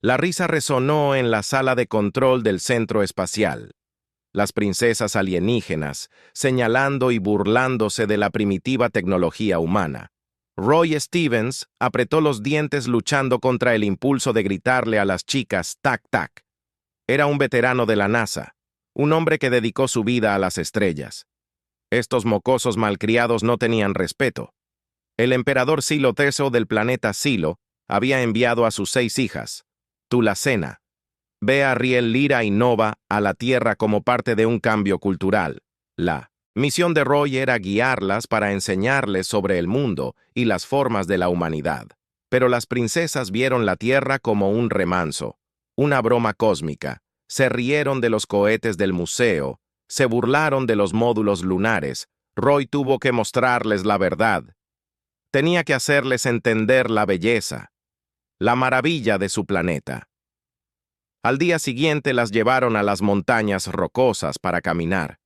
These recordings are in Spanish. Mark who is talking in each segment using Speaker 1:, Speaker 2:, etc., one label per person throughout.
Speaker 1: La risa resonó en la sala de control del centro espacial. Las princesas alienígenas, señalando y burlándose de la primitiva tecnología humana. Roy Stevens apretó los dientes luchando contra el impulso de gritarle a las chicas «tac, tac». Era un veterano de la NASA, un hombre que dedicó su vida a las estrellas. Estos mocosos malcriados no tenían respeto. El emperador Silo III del planeta Silo había enviado a sus 6 hijas, Tulacena, Bea, Riel, Lyra y Nova, a la Tierra como parte de un cambio cultural. La misión de Roy era guiarlas para enseñarles sobre el mundo y las formas de la humanidad. Pero las princesas vieron la Tierra como un remanso, una broma cósmica. Se rieron de los cohetes del museo, se burlaron de los módulos lunares. Roy tuvo que mostrarles la verdad. Tenía que hacerles entender la belleza, la maravilla de su planeta. Al día siguiente las llevaron a las montañas rocosas para caminar,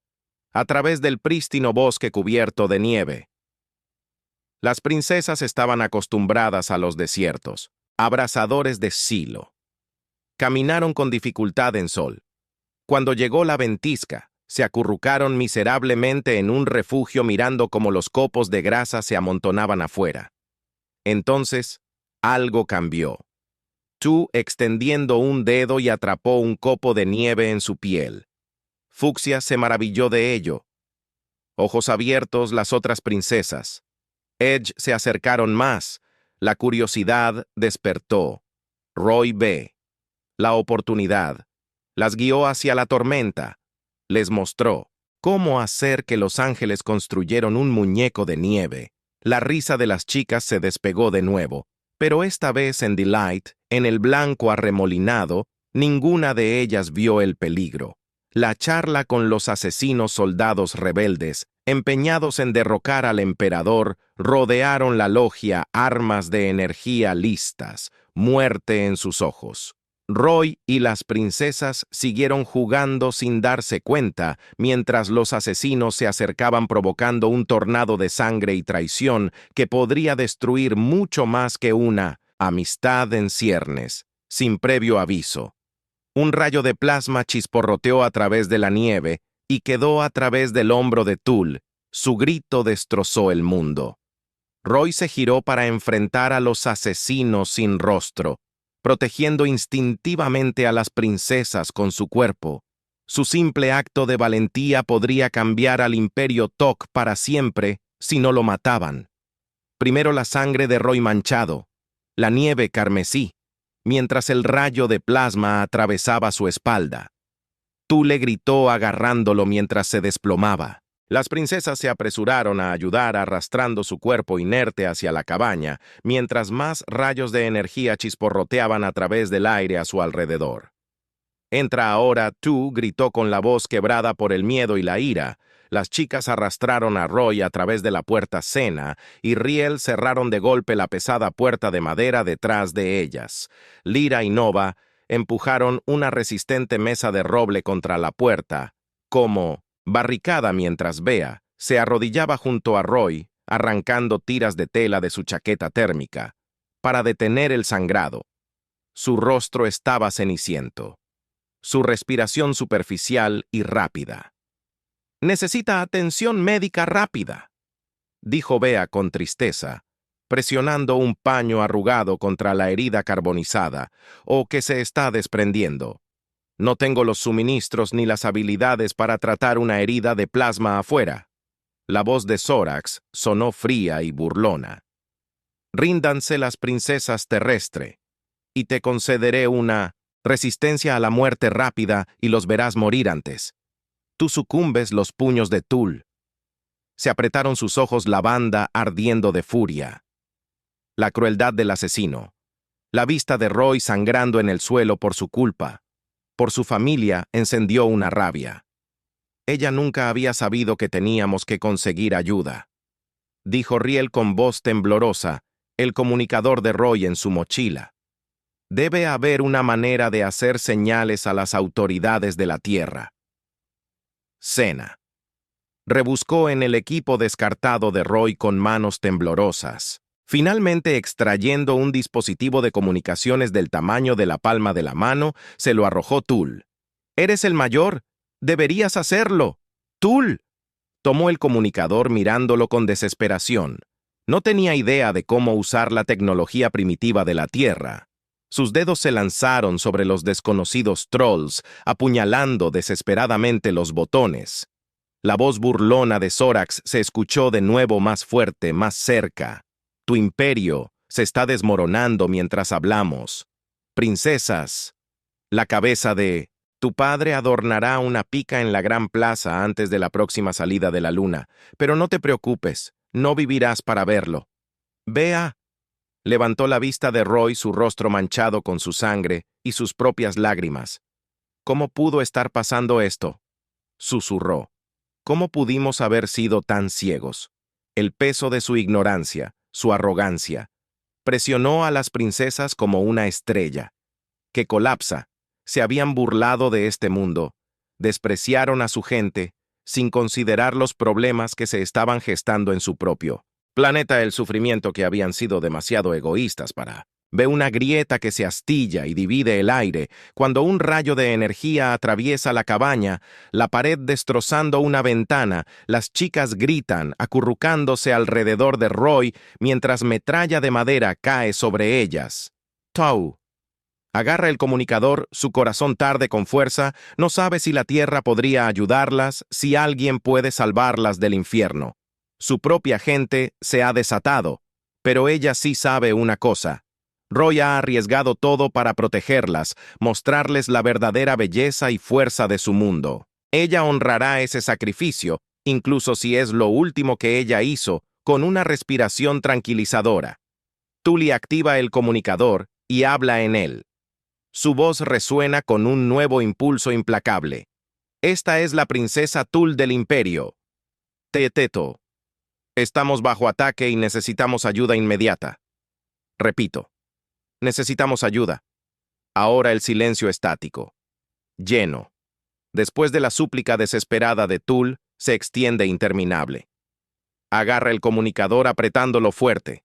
Speaker 1: a través del prístino bosque cubierto de nieve. Las princesas estaban acostumbradas a los desiertos, abrasadores de Silo. Caminaron con dificultad en sol. Cuando llegó la ventisca, se acurrucaron miserablemente en un refugio mirando cómo los copos de grasa se amontonaban afuera. Entonces, algo cambió. Tu extendiendo un dedo y atrapó un copo de nieve en su piel. Fucsia se maravilló de ello. Ojos abiertos las otras princesas. Edge se acercaron más. La curiosidad despertó. Roy ve la oportunidad. Las guió hacia la tormenta. Les mostró cómo hacer que los ángeles construyeron un muñeco de nieve. La risa de las chicas se despegó de nuevo, pero esta vez en Delight, en el blanco arremolinado, ninguna de ellas vio el peligro. La charla con los asesinos soldados rebeldes, empeñados en derrocar al emperador, rodearon la logia, armas de energía listas, muerte en sus ojos. Roy y las princesas siguieron jugando sin darse cuenta, mientras los asesinos se acercaban provocando un tornado de sangre y traición que podría destruir mucho más que una amistad en ciernes, sin previo aviso. Un rayo de plasma chisporroteó a través de la nieve y quedó a través del hombro de Tul. Su grito destrozó el mundo. Roy se giró para enfrentar a los asesinos sin rostro, protegiendo instintivamente a las princesas con su cuerpo. Su simple acto de valentía podría cambiar al Imperio Tok para siempre si no lo mataban. Primero la sangre de Roy manchado, la nieve carmesí, mientras el rayo de plasma atravesaba su espalda. Tú le gritó agarrándolo mientras se desplomaba. Las princesas se apresuraron a ayudar arrastrando su cuerpo inerte hacia la cabaña, mientras más rayos de energía chisporroteaban a través del aire a su alrededor. «Entra ahora», tú gritó con la voz quebrada por el miedo y la ira. Las chicas arrastraron a Roy a través de la puerta Cena y Riel cerraron de golpe la pesada puerta de madera detrás de ellas. Lyra y Nova empujaron una resistente mesa de roble contra la puerta, como barricada, mientras Bea se arrodillaba junto a Roy, arrancando tiras de tela de su chaqueta térmica, para detener el sangrado. Su rostro estaba ceniciento, su respiración superficial y rápida. «Necesita atención médica rápida», dijo Bea con tristeza, presionando un paño arrugado contra la herida carbonizada, o que se está desprendiendo. «No tengo los suministros ni las habilidades para tratar una herida de plasma afuera». La voz de Zorax sonó fría y burlona. «Ríndanse las princesas terrestre, y te concederé una resistencia a la muerte rápida y los verás morir antes. Tú sucumbes los puños de Tul». Se apretaron sus ojos lavanda ardiendo de furia. La crueldad del asesino. La vista de Roy sangrando en el suelo por su culpa, por su familia, encendió una rabia. Ella nunca había sabido que teníamos que conseguir ayuda, dijo Riel con voz temblorosa, el comunicador de Roy en su mochila. Debe haber una manera de hacer señales a las autoridades de la Tierra. Cena. Rebuscó en el equipo descartado de Roy con manos temblorosas. Finalmente, extrayendo un dispositivo de comunicaciones del tamaño de la palma de la mano, se lo arrojó Tul. «Eres el mayor. Deberías hacerlo. Tul». Tomó el comunicador mirándolo con desesperación. No tenía idea de cómo usar la tecnología primitiva de la Tierra. Sus dedos se lanzaron sobre los desconocidos trolls, apuñalando desesperadamente los botones. La voz burlona de Zorax se escuchó de nuevo más fuerte, más cerca. «Tu imperio se está desmoronando mientras hablamos. Princesas, la cabeza de... Tu padre adornará una pica en la gran plaza antes de la próxima salida de la luna, pero no te preocupes, no vivirás para verlo. Vea». Levantó la vista de Roy, su rostro manchado con su sangre y sus propias lágrimas. «¿Cómo pudo estar pasando esto?», susurró. «¿Cómo pudimos haber sido tan ciegos?». El peso de su ignorancia, su arrogancia, presionó a las princesas como una estrella, que colapsa. Se habían burlado de este mundo, despreciaron a su gente, sin considerar los problemas que se estaban gestando en su propio planeta, el sufrimiento que habían sido demasiado egoístas para. Ve una grieta que se astilla y divide el aire, cuando un rayo de energía atraviesa la cabaña, la pared destrozando una ventana, las chicas gritan, acurrucándose alrededor de Roy, mientras metralla de madera cae sobre ellas. Tau agarra el comunicador, su corazón tarde con fuerza, no sabe si la tierra podría ayudarlas, si alguien puede salvarlas del infierno. Su propia gente se ha desatado, pero ella sí sabe una cosa. Roy ha arriesgado todo para protegerlas, mostrarles la verdadera belleza y fuerza de su mundo. Ella honrará ese sacrificio, incluso si es lo último que ella hizo, con una respiración tranquilizadora. Tuli activa el comunicador y habla en él. Su voz resuena con un nuevo impulso implacable. «Esta es la princesa Tul del Imperio. Teteto. Estamos bajo ataque y necesitamos ayuda inmediata. Repito, necesitamos ayuda». Ahora el silencio estático. Lleno. Después de la súplica desesperada de Tul, se extiende interminable. Agarra el comunicador apretándolo fuerte,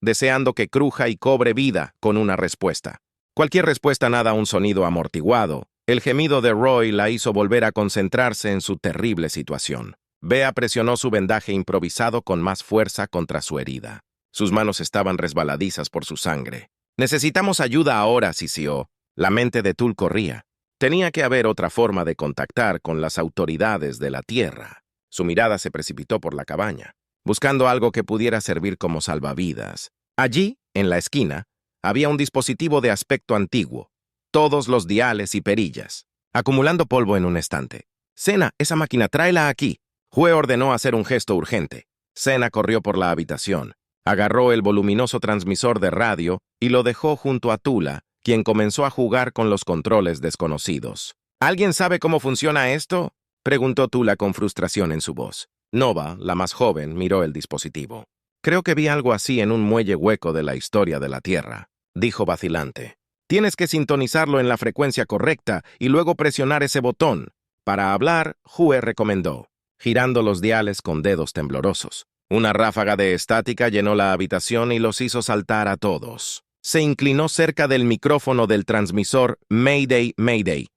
Speaker 1: deseando que cruja y cobre vida con una respuesta. Cualquier respuesta nada un sonido amortiguado. El gemido de Roy la hizo volver a concentrarse en su terrible situación. Bea presionó su vendaje improvisado con más fuerza contra su herida. Sus manos estaban resbaladizas por su sangre. «Necesitamos ayuda ahora, Sisio». La mente de Tul corría. Tenía que haber otra forma de contactar con las autoridades de la Tierra. Su mirada se precipitó por la cabaña, buscando algo que pudiera servir como salvavidas. Allí, en la esquina, había un dispositivo de aspecto antiguo, todos los diales y perillas, acumulando polvo en un estante. «Senna, esa máquina, tráela aquí». Hue ordenó hacer un gesto urgente. Senna corrió por la habitación, agarró el voluminoso transmisor de radio y lo dejó junto a Tula, quien comenzó a jugar con los controles desconocidos. «¿Alguien sabe cómo funciona esto?», preguntó Tula con frustración en su voz. Nova, la más joven, miró el dispositivo. «Creo que vi algo así en un muelle hueco de la historia de la Tierra», dijo vacilante. «Tienes que sintonizarlo en la frecuencia correcta y luego presionar ese botón». Para hablar, Hue recomendó, girando los diales con dedos temblorosos. Una ráfaga de estática llenó la habitación y los hizo saltar a todos. Se inclinó cerca del micrófono del transmisor. «Mayday, Mayday.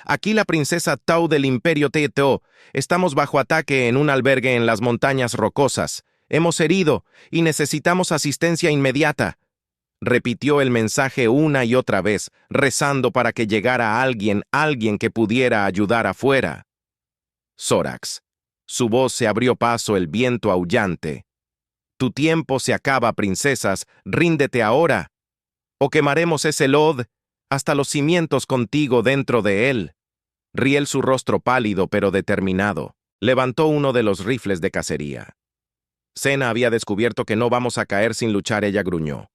Speaker 1: Aquí la princesa Tau del Imperio Teto. Estamos bajo ataque en un albergue en las montañas rocosas. Hemos herido y necesitamos asistencia inmediata». Repitió el mensaje una y otra vez, rezando para que llegara alguien que pudiera ayudar afuera. Zorax. Su voz se abrió paso el viento aullante. «Tu tiempo se acaba, princesas. Ríndete ahora, o quemaremos ese lod hasta los cimientos contigo dentro de él». Riel, su rostro pálido pero determinado, levantó uno de los rifles de cacería. «Senna había descubierto que no vamos a caer sin luchar», ella gruñó.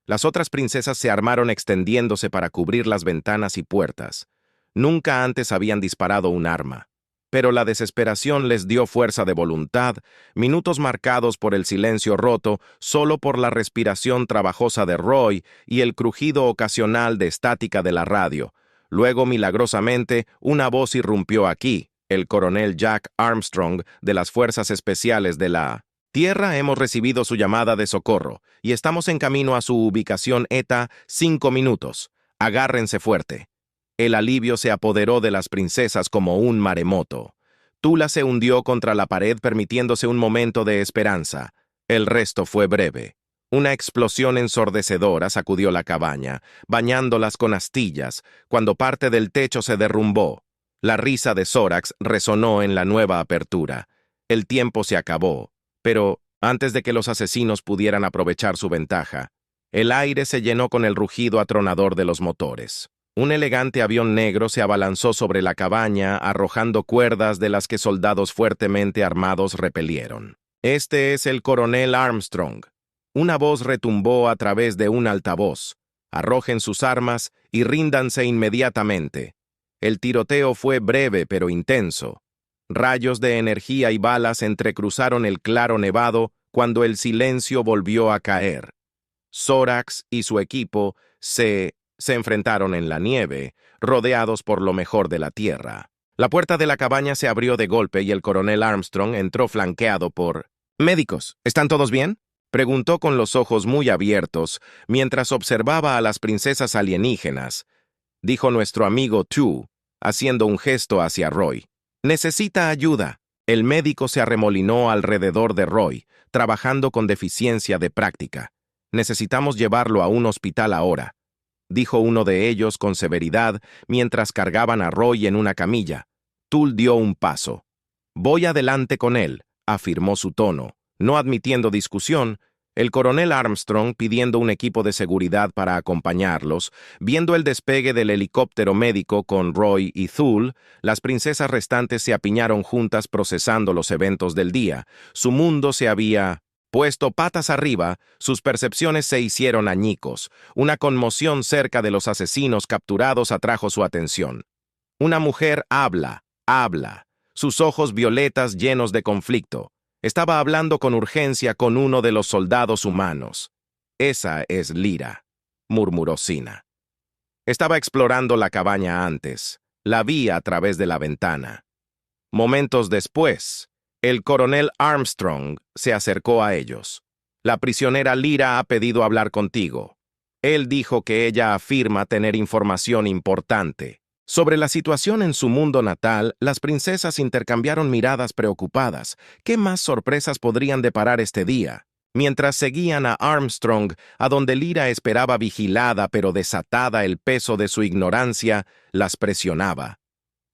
Speaker 1: Las otras princesas se armaron extendiéndose para cubrir las ventanas y puertas. Nunca antes habían disparado un arma. Pero la desesperación les dio fuerza de voluntad, minutos marcados por el silencio roto, solo por la respiración trabajosa de Roy y el crujido ocasional de estática de la radio. Luego, milagrosamente, una voz irrumpió aquí, el coronel Jack Armstrong de las Fuerzas Especiales de la Tierra, hemos recibido su llamada de socorro y estamos en camino a su ubicación ETA 5 minutos. Agárrense fuerte. El alivio se apoderó de las princesas como un maremoto. Tula se hundió contra la pared permitiéndose un momento de esperanza. El resto fue breve. Una explosión ensordecedora sacudió la cabaña, bañándolas con astillas, cuando parte del techo se derrumbó. La risa de Zorax resonó en la nueva apertura. El tiempo se acabó, pero antes de que los asesinos pudieran aprovechar su ventaja, el aire se llenó con el rugido atronador de los motores. Un elegante avión negro se abalanzó sobre la cabaña, arrojando cuerdas de las que soldados fuertemente armados repelieron. «Este es el coronel Armstrong». Una voz retumbó a través de un altavoz. «Arrojen sus armas y ríndanse inmediatamente». El tiroteo fue breve pero intenso. Rayos de energía y balas entrecruzaron el claro nevado cuando el silencio volvió a caer. Zorax y su equipo se enfrentaron en la nieve, rodeados por lo mejor de la tierra. La puerta de la cabaña se abrió de golpe y el coronel Armstrong entró flanqueado por... «Médicos, ¿están todos bien?», preguntó con los ojos muy abiertos mientras observaba a las princesas alienígenas. Dijo nuestro amigo Tu, haciendo un gesto hacia Roy. «Necesita ayuda». El médico se arremolinó alrededor de Roy, trabajando con deficiencia de práctica. «Necesitamos llevarlo a un hospital ahora», dijo uno de ellos con severidad mientras cargaban a Roy en una camilla. Tul dio un paso. «Voy adelante con él», afirmó su tono. No admitiendo discusión, el coronel Armstrong pidiendo un equipo de seguridad para acompañarlos, viendo el despegue del helicóptero médico con Roy y Thule, las princesas restantes se apiñaron juntas procesando los eventos del día. Su mundo se había puesto patas arriba, sus percepciones se hicieron añicos. Una conmoción cerca de los asesinos capturados atrajo su atención. Una mujer habla. Sus ojos violetas llenos de conflicto. Estaba hablando con urgencia con uno de los soldados humanos. «Esa es Lyra», murmuró Sina. «Estaba explorando la cabaña antes. La vi a través de la ventana». Momentos después, el coronel Armstrong se acercó a ellos. «La prisionera Lyra ha pedido hablar contigo. Él dijo que ella afirma tener información importante». Sobre la situación en su mundo natal, las princesas intercambiaron miradas preocupadas. ¿Qué más sorpresas podrían deparar este día? Mientras seguían a Armstrong, a donde Lyra esperaba vigilada pero desatada, el peso de su ignorancia las presionaba.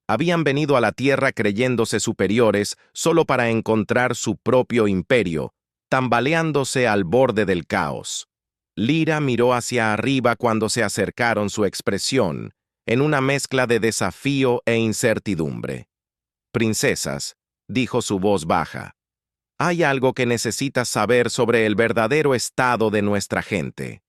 Speaker 1: Habían venido a la Tierra creyéndose superiores solo para encontrar su propio imperio, tambaleándose al borde del caos. Lyra miró hacia arriba cuando se acercaron, su expresión en una mezcla de desafío e incertidumbre. «Princesas», dijo su voz baja, «hay algo que necesitas saber sobre el verdadero estado de nuestra gente».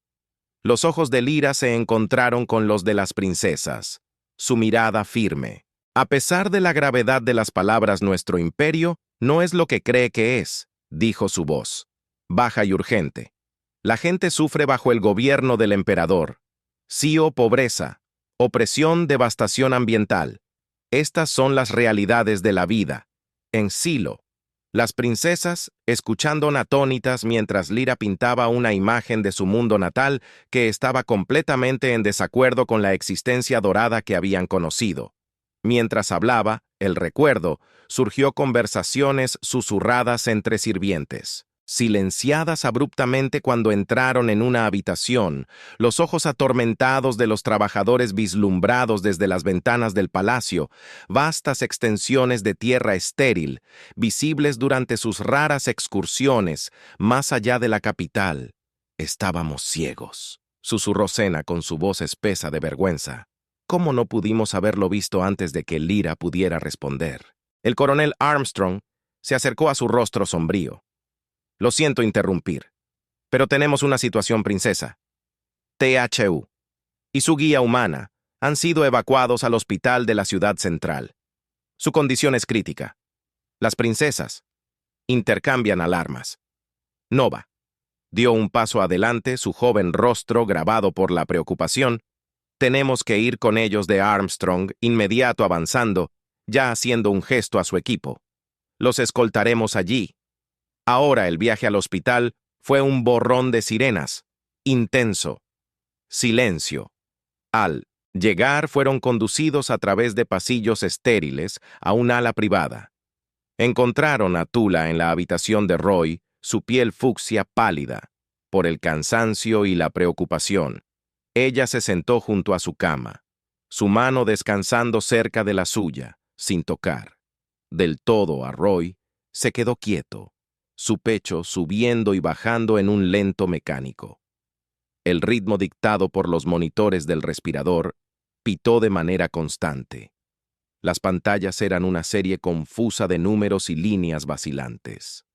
Speaker 1: Los ojos de Lyra se encontraron con los de las princesas, su mirada firme. «A pesar de la gravedad de las palabras, nuestro imperio no es lo que cree que es», dijo su voz, baja y urgente. «La gente sufre bajo el gobierno del emperador. Sí o pobreza, opresión, devastación ambiental. Estas son las realidades de la vida. En Silo». Las princesas, escuchando atónitas mientras Lyra pintaba una imagen de su mundo natal que estaba completamente en desacuerdo con la existencia dorada que habían conocido. Mientras hablaba, el recuerdo, surgió conversaciones susurradas entre sirvientes, silenciadas abruptamente cuando entraron en una habitación, los ojos atormentados de los trabajadores vislumbrados desde las ventanas del palacio, vastas extensiones de tierra estéril, visibles durante sus raras excursiones más allá de la capital. «Estábamos ciegos», susurró Senna con su voz espesa de vergüenza. «¿Cómo no pudimos haberlo visto antes de que Lyra pudiera responder?» El coronel Armstrong se acercó a su rostro sombrío. «Lo siento interrumpir, pero tenemos una situación, princesa. THU y su guía humana han sido evacuados al hospital de la ciudad central. Su condición es crítica. Las princesas intercambian alarmas». Nova dio un paso adelante, su joven rostro grabado por la preocupación. «Tenemos que ir con ellos», de Armstrong, inmediato avanzando, ya haciendo un gesto a su equipo. «Los escoltaremos allí». Ahora el viaje al hospital fue un borrón de sirenas. Intenso. Silencio. Al llegar fueron conducidos a través de pasillos estériles a un ala privada. Encontraron a Tula en la habitación de Roy, su piel fucsia pálida, por el cansancio y la preocupación. Ella se sentó junto a su cama, su mano descansando cerca de la suya, sin tocar. Del todo a Roy, se quedó quieto, su pecho subiendo y bajando en un lento mecánico. El ritmo dictado por los monitores del respirador pitó de manera constante. Las pantallas eran una serie confusa de números y líneas vacilantes.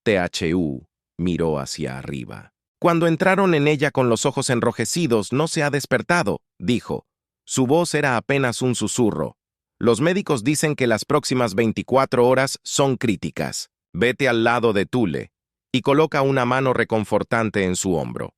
Speaker 1: THU miró hacia arriba. Cuando entraron en ella con los ojos enrojecidos, no se ha despertado, dijo. Su voz era apenas un susurro. Los médicos dicen que las próximas 24 horas son críticas. Vete al lado de Thule y coloca una mano reconfortante en su hombro.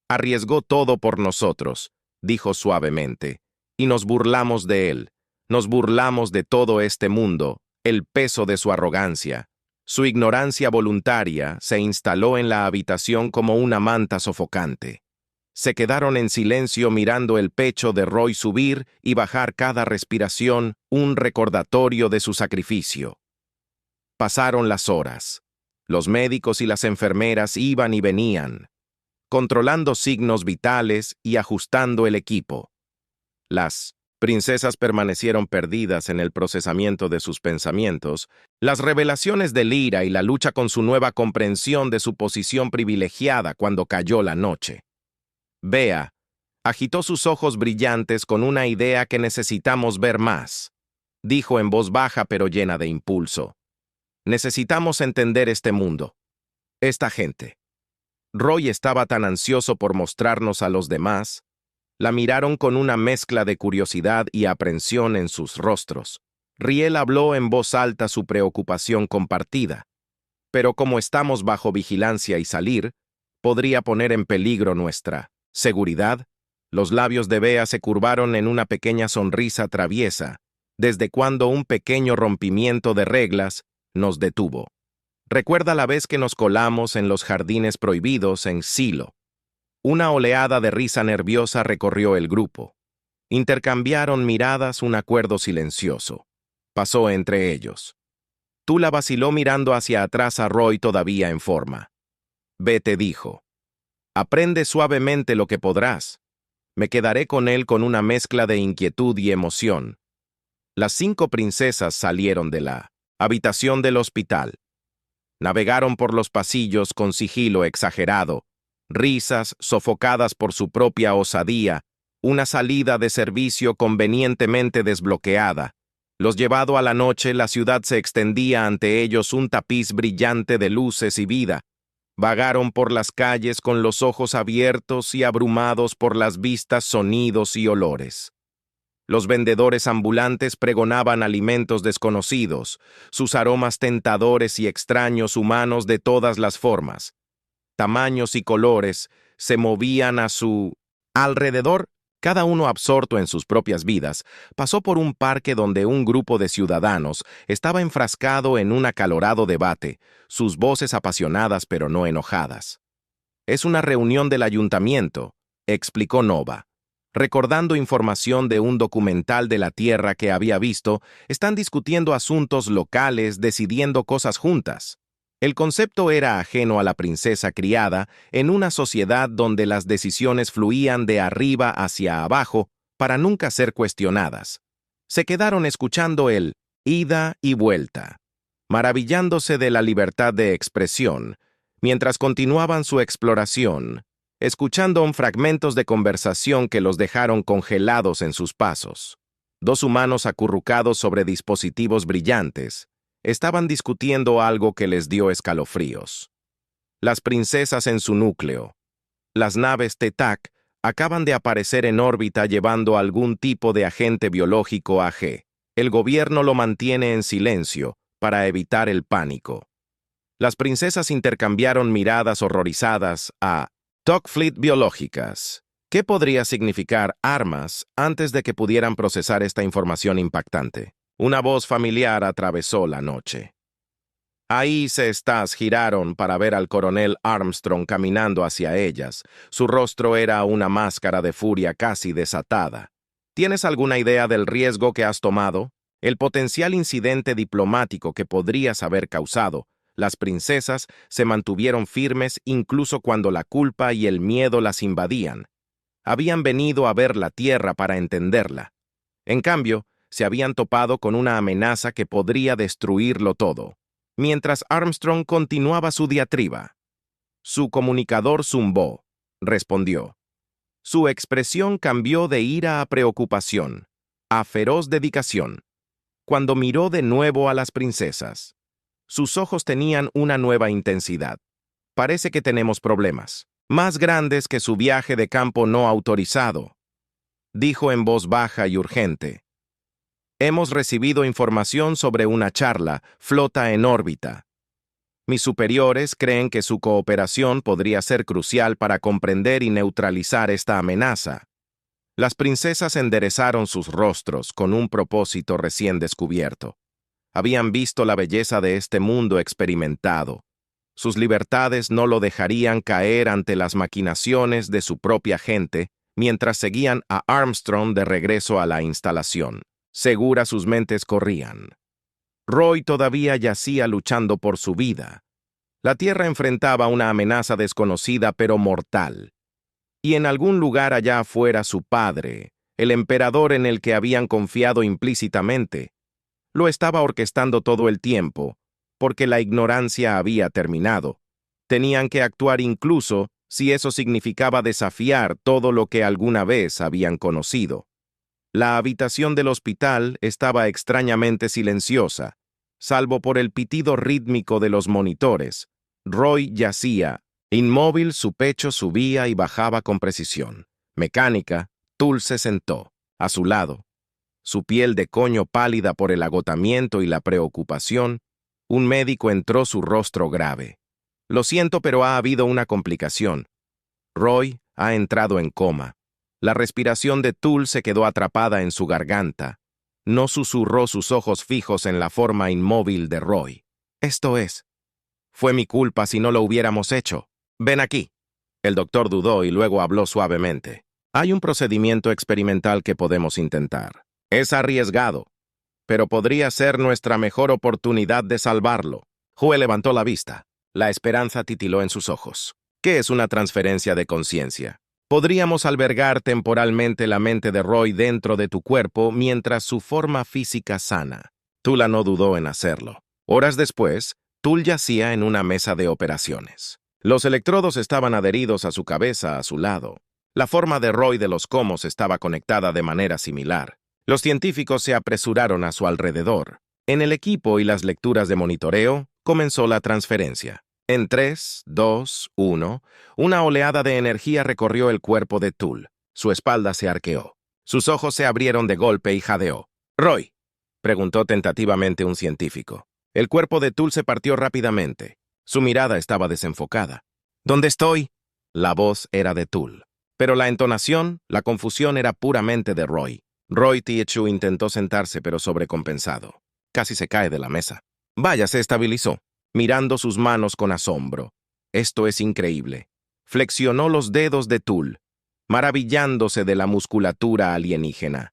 Speaker 1: Arriesgó todo por nosotros, dijo suavemente, y nos burlamos de él. Nos burlamos de todo este mundo, el peso de su arrogancia. Su ignorancia voluntaria se instaló en la habitación como una manta sofocante. Se quedaron en silencio mirando el pecho de Roy subir y bajar cada respiración, un recordatorio de su sacrificio. Pasaron las horas. Los médicos y las enfermeras iban y venían, controlando signos vitales y ajustando el equipo. Las princesas permanecieron perdidas en el procesamiento de sus pensamientos, las revelaciones de Lyra y la lucha con su nueva comprensión de su posición privilegiada cuando cayó la noche. Bea agitó sus ojos brillantes con una idea que necesitamos ver más. Dijo en voz baja pero llena de impulso. Necesitamos entender este mundo, esta gente. Roy estaba tan ansioso por mostrarnos a los demás. La miraron con una mezcla de curiosidad y aprensión en sus rostros. Riel habló en voz alta su preocupación compartida. Pero como estamos bajo vigilancia y salir, podría poner en peligro nuestra seguridad. Los labios de Bea se curvaron en una pequeña sonrisa traviesa, desde cuando un pequeño rompimiento de reglas nos detuvo. Recuerda la vez que nos colamos en los jardines prohibidos en Silo. Una oleada de risa nerviosa recorrió el grupo. Intercambiaron miradas, un acuerdo silencioso. Pasó entre ellos. Tula vaciló mirando hacia atrás a Roy todavía en forma. Vete, dijo. Aprende suavemente lo que podrás. Me quedaré con él con una mezcla de inquietud y emoción. Las 5 princesas salieron de la habitación del hospital. Navegaron por los pasillos con sigilo exagerado, risas sofocadas por su propia osadía, una salida de servicio convenientemente desbloqueada. Los llevado a la noche, la ciudad se extendía ante ellos un tapiz brillante de luces y vida. Vagaron por las calles con los ojos abiertos y abrumados por las vistas, sonidos y olores. Los vendedores ambulantes pregonaban alimentos desconocidos, sus aromas tentadores y extraños humanos de todas las formas. Tamaños y colores se movían a su alrededor, cada uno absorto en sus propias vidas. Pasó por un parque donde un grupo de ciudadanos estaba enfrascado en un acalorado debate, sus voces apasionadas pero no enojadas. Es una reunión del ayuntamiento, explicó Nova. Recordando información de un documental de la Tierra que había visto, están discutiendo asuntos locales, decidiendo cosas juntas. El concepto era ajeno a la princesa criada en una sociedad donde las decisiones fluían de arriba hacia abajo para nunca ser cuestionadas. Se quedaron escuchando el ida y vuelta, maravillándose de la libertad de expresión, mientras continuaban su exploración, escuchando fragmentos de conversación que los dejaron congelados en sus pasos. 2 humanos acurrucados sobre dispositivos brillantes estaban discutiendo algo que les dio escalofríos. Las princesas en su núcleo. Las naves Tetak acaban de aparecer en órbita llevando algún tipo de agente biológico AG. El gobierno lo mantiene en silencio para evitar el pánico. Las princesas intercambiaron miradas horrorizadas a Tokfleet biológicas. ¿Qué podría significar armas antes de que pudieran procesar esta información impactante? Una voz familiar atravesó la noche. Ahí se estás giraron para ver al coronel Armstrong caminando hacia ellas. Su rostro era una máscara de furia casi desatada. ¿Tienes alguna idea del riesgo que has tomado? El potencial incidente diplomático que podrías haber causado. Las princesas se mantuvieron firmes incluso cuando la culpa y el miedo las invadían. Habían venido a ver la tierra para entenderla. En cambio, se habían topado con una amenaza que podría destruirlo todo. Mientras Armstrong continuaba su diatriba, su comunicador zumbó, respondió. Su expresión cambió de ira a preocupación, a feroz dedicación, cuando miró de nuevo a las princesas. Sus ojos tenían una nueva intensidad. Parece que tenemos problemas, más grandes que su viaje de campo no autorizado, dijo en voz baja y urgente. Hemos recibido información sobre una charla, flota en órbita. Mis superiores creen que su cooperación podría ser crucial para comprender y neutralizar esta amenaza. Las princesas enderezaron sus rostros con un propósito recién descubierto. Habían visto la belleza de este mundo experimentado. Sus libertades no lo dejarían caer ante las maquinaciones de su propia gente mientras seguían a Armstrong de regreso a la instalación. Seguras sus mentes corrían. Roy todavía yacía luchando por su vida. La Tierra enfrentaba una amenaza desconocida pero mortal. Y en algún lugar allá afuera su padre, el emperador en el que habían confiado implícitamente, lo estaba orquestando todo el tiempo, porque la ignorancia había terminado. Tenían que actuar incluso si eso significaba desafiar todo lo que alguna vez habían conocido. La habitación del hospital estaba extrañamente silenciosa, salvo por el pitido rítmico de los monitores. Roy yacía. Inmóvil, su pecho subía y bajaba con precisión. Mecánica, Tull se sentó, a su lado. Su piel de coño pálida por el agotamiento y la preocupación, un médico entró su rostro grave. Lo siento, pero ha habido una complicación. Roy ha entrado en coma. La respiración de Tull se quedó atrapada en su garganta. No susurró sus ojos fijos en la forma inmóvil de Roy. Esto es. Fue mi culpa si no lo hubiéramos hecho. Ven aquí. El doctor dudó y luego habló suavemente. Hay un procedimiento experimental que podemos intentar. Es arriesgado, pero podría ser nuestra mejor oportunidad de salvarlo. Joe levantó la vista. La esperanza titiló en sus ojos. ¿Qué es una transferencia de conciencia? Podríamos albergar temporalmente la mente de Roy dentro de tu cuerpo mientras su forma física sana. Tula no dudó en hacerlo. Horas después, Tull yacía en una mesa de operaciones. Los electrodos estaban adheridos a su cabeza a su lado. La forma de Roy de los comos estaba conectada de manera similar. Los científicos se apresuraron a su alrededor. En el equipo y las lecturas de monitoreo, comenzó la transferencia. En 3, 2, 1, una oleada de energía recorrió el cuerpo de Tull. Su espalda se arqueó. Sus ojos se abrieron de golpe y jadeó. «¿Roy?», preguntó tentativamente un científico. El cuerpo de Tull se partió rápidamente. Su mirada estaba desenfocada. «¿Dónde estoy?». La voz era de Tull. Pero la entonación, la confusión era puramente de Roy. Roy Tiechu intentó sentarse, pero sobrecompensado. Casi se cae de la mesa. Vaya, se estabilizó, mirando sus manos con asombro. Esto es increíble. Flexionó los dedos de Tull, maravillándose de la musculatura alienígena.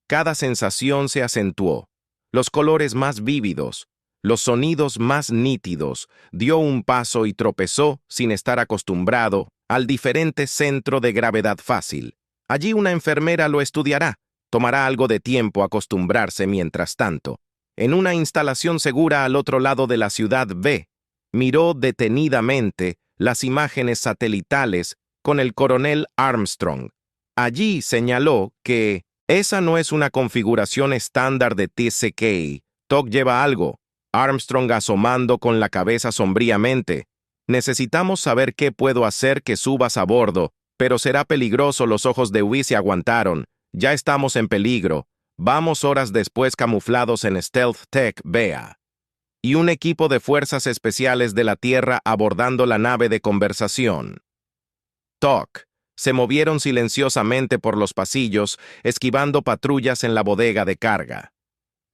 Speaker 1: Cada sensación se acentuó. Los colores más vívidos, los sonidos más nítidos. Dio un paso y tropezó, sin estar acostumbrado, al diferente centro de gravedad fácil. Allí una enfermera lo estudiará. Tomará algo de tiempo acostumbrarse mientras tanto. En una instalación segura al otro lado de la ciudad B, miró detenidamente las imágenes satelitales con el coronel Armstrong. Allí señaló que esa no es una configuración estándar de TCK. TOC lleva algo. Armstrong asomando con la cabeza sombríamente. Necesitamos saber qué puedo hacer que subas a bordo, pero será peligroso. Los ojos de Wee se aguantaron. Ya estamos en peligro. Vamos horas después camuflados en Stealth Tech BA. Y un equipo de fuerzas especiales de la Tierra abordando la nave de conversación. TOC. Se movieron silenciosamente por los pasillos, esquivando patrullas en la bodega de carga.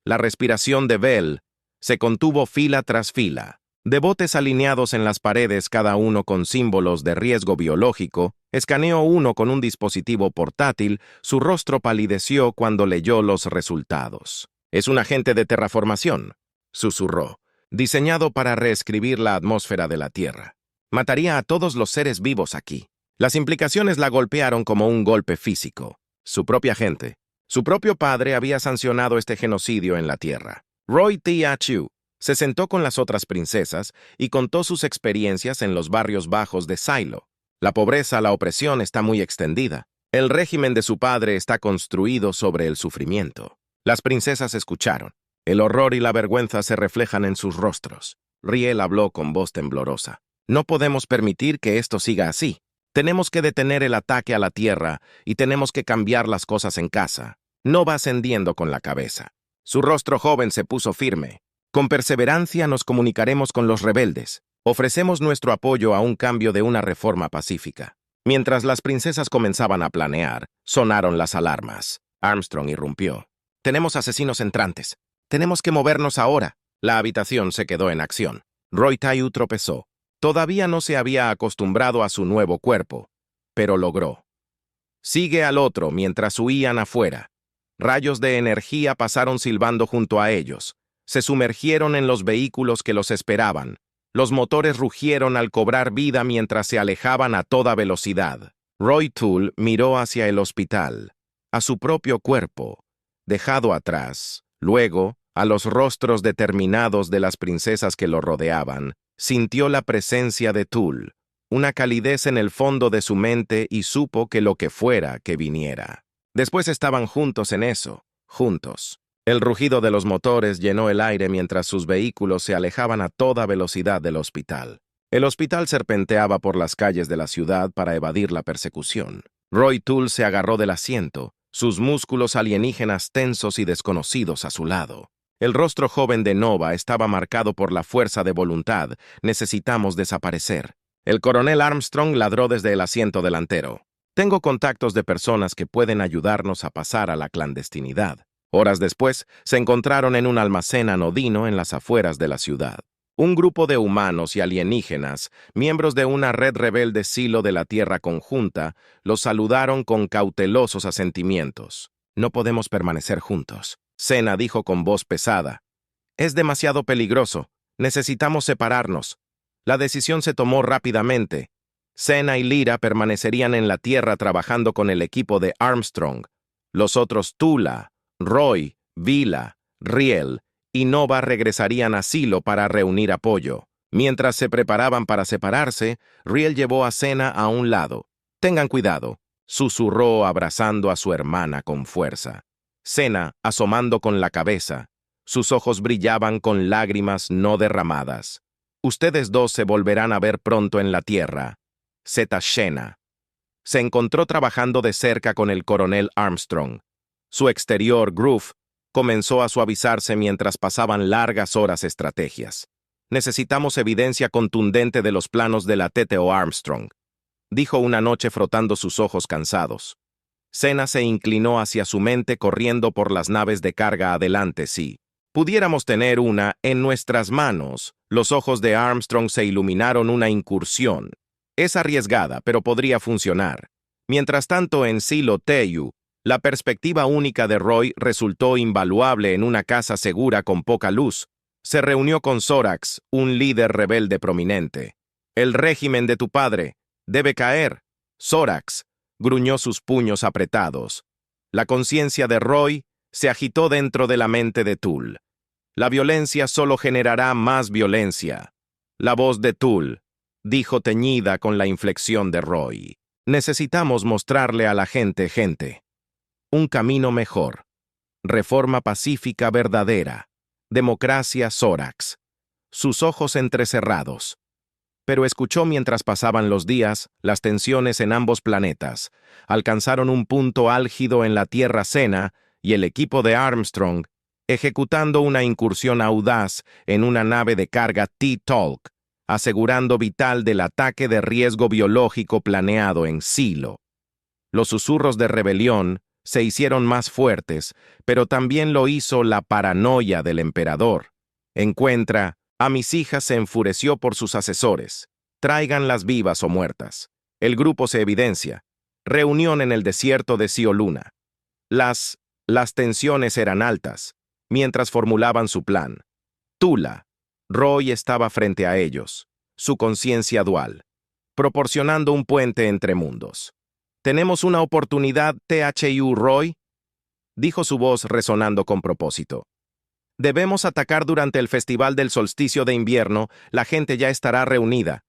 Speaker 1: La respiración de Bell se contuvo fila tras fila. De botes alineados en las paredes, cada uno con símbolos de riesgo biológico, escaneó uno con un dispositivo portátil. Su rostro palideció cuando leyó los resultados. «Es un agente de terraformación», susurró, «diseñado para reescribir la atmósfera de la Tierra. Mataría a todos los seres vivos aquí». Las implicaciones la golpearon como un golpe físico. Su propia gente, su propio padre había sancionado este genocidio en la Tierra. Roy T. Chu se sentó con las otras princesas y contó sus experiencias en los barrios bajos de Silo. La pobreza, la opresión está muy extendida. El régimen de su padre está construido sobre el sufrimiento. Las princesas escucharon. El horror y la vergüenza se reflejan en sus rostros. Riel habló con voz temblorosa. «No podemos permitir que esto siga así. Tenemos que detener el ataque a la Tierra y tenemos que cambiar las cosas en casa». No va ascendiendo con la cabeza. Su rostro joven se puso firme. «Con perseverancia nos comunicaremos con los rebeldes. Ofrecemos nuestro apoyo a un cambio de una reforma pacífica». Mientras las princesas comenzaban a planear, sonaron las alarmas. Armstrong irrumpió. «Tenemos asesinos entrantes. Tenemos que movernos ahora». La habitación se quedó en acción. Roy Tayu tropezó. Todavía no se había acostumbrado a su nuevo cuerpo, pero logró. «Sigue al otro», mientras huían afuera. Rayos de energía pasaron silbando junto a ellos. Se sumergieron en los vehículos que los esperaban. Los motores rugieron al cobrar vida mientras se alejaban a toda velocidad. Roy Toole miró hacia el hospital, a su propio cuerpo, dejado atrás. Luego, a los rostros determinados de las princesas que lo rodeaban, sintió la presencia de Toole, una calidez en el fondo de su mente, y supo que lo que fuera que viniera. Después estaban juntos en eso, juntos. El rugido de los motores llenó el aire mientras sus vehículos se alejaban a toda velocidad del hospital. El hospital serpenteaba por las calles de la ciudad para evadir la persecución. Roy Toole se agarró del asiento, sus músculos alienígenas tensos y desconocidos a su lado. El rostro joven de Nova estaba marcado por la fuerza de voluntad. «Necesitamos desaparecer». El coronel Armstrong ladró desde el asiento delantero. «Tengo contactos de personas que pueden ayudarnos a pasar a la clandestinidad». Horas después, se encontraron en un almacén anodino en las afueras de la ciudad. Un grupo de humanos y alienígenas, miembros de una red rebelde Silo de la Tierra Conjunta, los saludaron con cautelosos asentimientos. «No podemos permanecer juntos», Sena dijo con voz pesada. «Es demasiado peligroso. Necesitamos separarnos». La decisión se tomó rápidamente. Sena y Lyra permanecerían en la Tierra trabajando con el equipo de Armstrong. Los otros Tula, Roy, Vila, Riel y Nova regresarían a Silo para reunir apoyo. Mientras se preparaban para separarse, Riel llevó a Sena a un lado. «Tengan cuidado», susurró abrazando a su hermana con fuerza. Sena, asomando con la cabeza. Sus ojos brillaban con lágrimas no derramadas. «Ustedes dos se volverán a ver pronto en la Tierra». Zeta Shena. Se encontró trabajando de cerca con el coronel Armstrong. Su exterior, Groove, comenzó a suavizarse mientras pasaban largas horas estrategias. «Necesitamos evidencia contundente de los planos de la TTO Armstrong», dijo una noche frotando sus ojos cansados. Sena se inclinó hacia su mente corriendo por las naves de carga adelante. «Si pudiéramos tener una en nuestras manos». Los ojos de Armstrong se iluminaron. «Una incursión. Es arriesgada, pero podría funcionar». Mientras tanto, en Silo Teyu, la perspectiva única de Roy resultó invaluable en una casa segura con poca luz. Se reunió con Zorax, un líder rebelde prominente. «El régimen de tu padre debe caer». Zorax gruñó sus puños apretados. La conciencia de Roy se agitó dentro de la mente de Toole. «La violencia solo generará más violencia». La voz de Toole dijo teñida con la inflexión de Roy. «Necesitamos mostrarle a la gente, un camino mejor. Reforma pacífica verdadera. Democracia Zorax». Sus ojos entrecerrados. Pero escuchó mientras pasaban los días. Las tensiones en ambos planetas alcanzaron un punto álgido en la Tierra Sena y el equipo de Armstrong, ejecutando una incursión audaz en una nave de carga T-Talk, asegurando vital del ataque de riesgo biológico planeado en Silo. Los susurros de rebelión se hicieron más fuertes, pero también lo hizo la paranoia del emperador. «Encuentra Amisija se enfureció por sus asesores. Tráiganlas vivas o muertas. El grupo se evidencia. Reunión en el desierto de Sioluna. Las tensiones eran altas, mientras formulaban su plan. Tula. Roy estaba frente a ellos, su conciencia dual, proporcionando un puente entre mundos. «Tenemos una oportunidad, THU Roy», dijo su voz resonando con propósito. «Debemos atacar durante el Festival del Solsticio de Invierno, la gente ya estará reunida.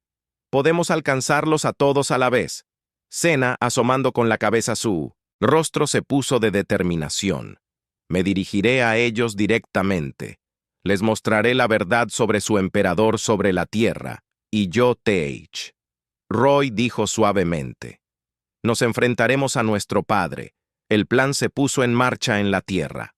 Speaker 1: Podemos alcanzarlos a todos a la vez». Senna, asomando con la cabeza su rostro, se puso de determinación. «Me dirigiré a ellos directamente. Les mostraré la verdad sobre su emperador sobre la tierra, y yo TH». Roy dijo suavemente. «Nos enfrentaremos a nuestro padre». El plan se puso en marcha en la tierra.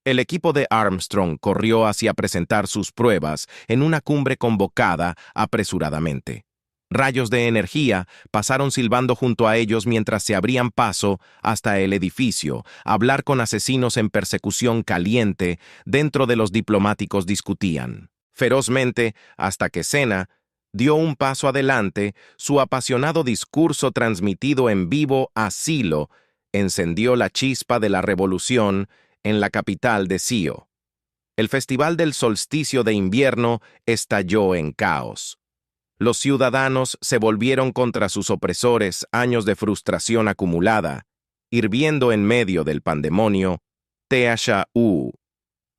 Speaker 1: El equipo de Armstrong corrió hacia presentar sus pruebas en una cumbre convocada apresuradamente. Rayos de energía pasaron silbando junto a ellos mientras se abrían paso hasta el edificio, hablar con asesinos en persecución caliente dentro de los diplomáticos discutían ferozmente hasta que Senna dio un paso adelante. Su apasionado discurso transmitido en vivo a Silo encendió la chispa de la revolución en la capital de Sio. El Festival del Solsticio de Invierno estalló en caos. Los ciudadanos se volvieron contra sus opresores, años de frustración acumulada, hirviendo en medio del pandemonio. THU.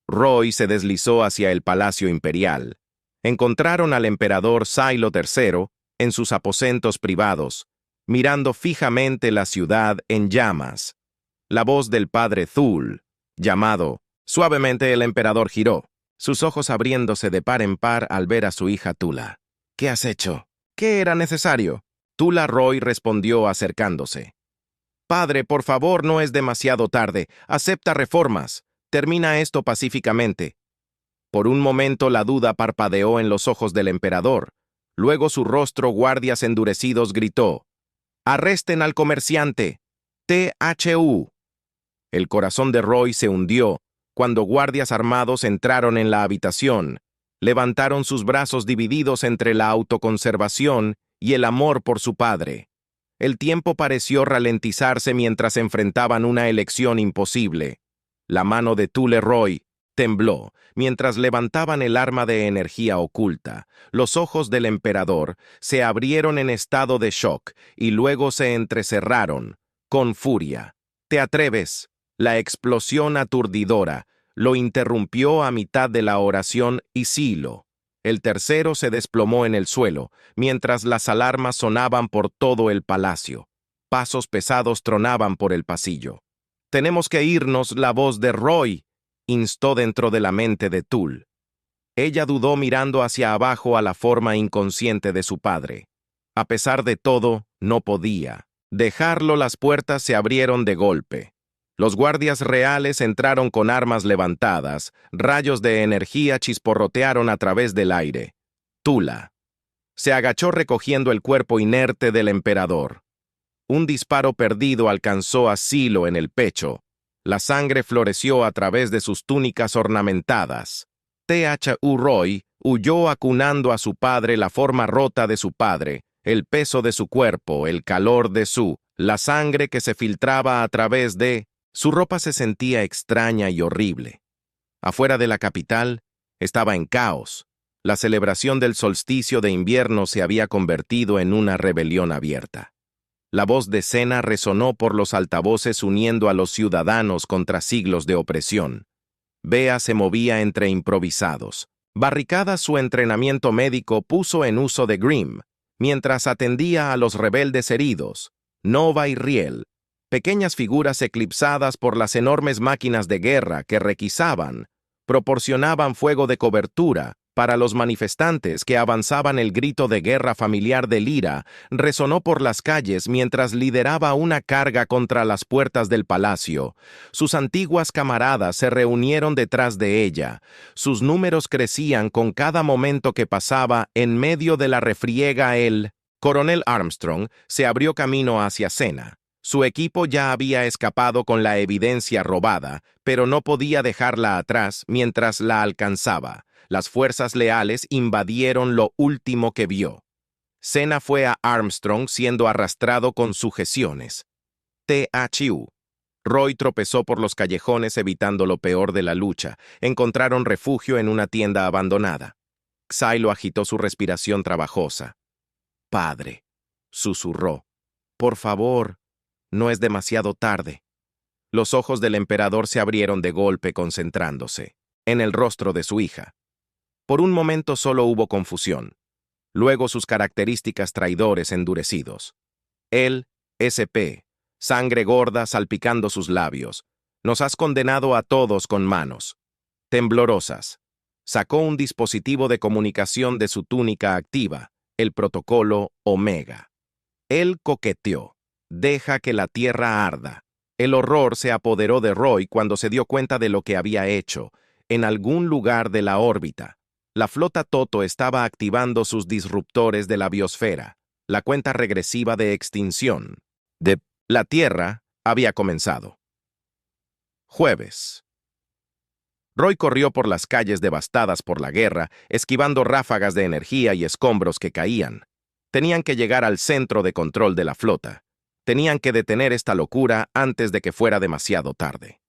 Speaker 1: Roy se deslizó hacia el Palacio Imperial. Encontraron al emperador Silo III en sus aposentos privados, mirando fijamente la ciudad en llamas. La voz del padre Thul, llamado. Suavemente el emperador giró, sus ojos abriéndose de par en par al ver a su hija Tula. «¿Qué has hecho? ¿Qué era necesario?». Tula Roy respondió acercándose. «Padre, por favor, no es demasiado tarde. Acepta reformas. Termina esto pacíficamente». Por un momento la duda parpadeó en los ojos del emperador. Luego su rostro, guardias endurecidos, gritó: «¡Arresten al comerciante! THU». El corazón de Roy se hundió cuando guardias armados entraron en la habitación. Levantaron sus brazos divididos entre la autoconservación y el amor por su padre. El tiempo pareció ralentizarse mientras enfrentaban una elección imposible. La mano de Tule Roy tembló mientras levantaban el arma de energía oculta. Los ojos del emperador se abrieron en estado de shock y luego se entrecerraron, con furia. «¿Te atreves?». La explosión aturdidora lo interrumpió a mitad de la oración y Silo. El tercero se desplomó en el suelo, mientras las alarmas sonaban por todo el palacio. Pasos pesados tronaban por el pasillo. «Tenemos que irnos», la voz de Roy instó dentro de la mente de Tul. Ella dudó mirando hacia abajo a la forma inconsciente de su padre. A pesar de todo, no podía dejarlo. Las puertas se abrieron de golpe. Los guardias reales entraron con armas levantadas, rayos de energía chisporrotearon a través del aire. Tula se agachó recogiendo el cuerpo inerte del emperador. Un disparo perdido alcanzó a Silo en el pecho. La sangre floreció a través de sus túnicas ornamentadas. THU Roy huyó acunando a su padre, la forma rota de su padre, el peso de su cuerpo, el calor de la sangre que se filtraba a través de. Su ropa se sentía extraña y horrible. Afuera de la capital, estaba en caos. La celebración del solsticio de invierno se había convertido en una rebelión abierta. La voz de Senna resonó por los altavoces uniendo a los ciudadanos contra siglos de opresión. Bea se movía entre improvisados. Barricada su entrenamiento médico puso en uso de Grimm, mientras atendía a los rebeldes heridos. Nova y Riel, pequeñas figuras eclipsadas por las enormes máquinas de guerra que requisaban, proporcionaban fuego de cobertura para los manifestantes que avanzaban. El grito de guerra familiar de Lyra resonó por las calles mientras lideraba una carga contra las puertas del palacio. Sus antiguas camaradas se reunieron detrás de ella. Sus números crecían con cada momento que pasaba. En medio de la refriega, el coronel Armstrong se abrió camino hacia Senna. Su equipo ya había escapado con la evidencia robada, pero no podía dejarla atrás mientras la alcanzaba. Las fuerzas leales invadieron lo último que vio. Cena fue a Armstrong siendo arrastrado con sujeciones. THU. Roy tropezó por los callejones evitando lo peor de la lucha. Encontraron refugio en una tienda abandonada. Xylo agitó su respiración trabajosa. «Padre», susurró. «Por favor, no es demasiado tarde». Los ojos del emperador se abrieron de golpe concentrándose en el rostro de su hija. Por un momento solo hubo confusión. Luego sus características traidores endurecidos. Él, SP, sangre gorda salpicando sus labios. Nos has condenado a todos con manos temblorosas. Sacó un dispositivo de comunicación de su túnica activa, el protocolo Omega. Él coqueteó. Deja que la tierra arda. El horror se apoderó de Roy cuando se dio cuenta de lo que había hecho. En algún lugar de la órbita, la flota Toto estaba activando sus disruptores de la biosfera. La cuenta regresiva de extinción de la Tierra había comenzado. Jueves. Roy corrió por las calles devastadas por la guerra, esquivando ráfagas de energía y escombros que caían. Tenían que llegar al centro de control de la flota. Tenían que detener esta locura antes de que fuera demasiado tarde.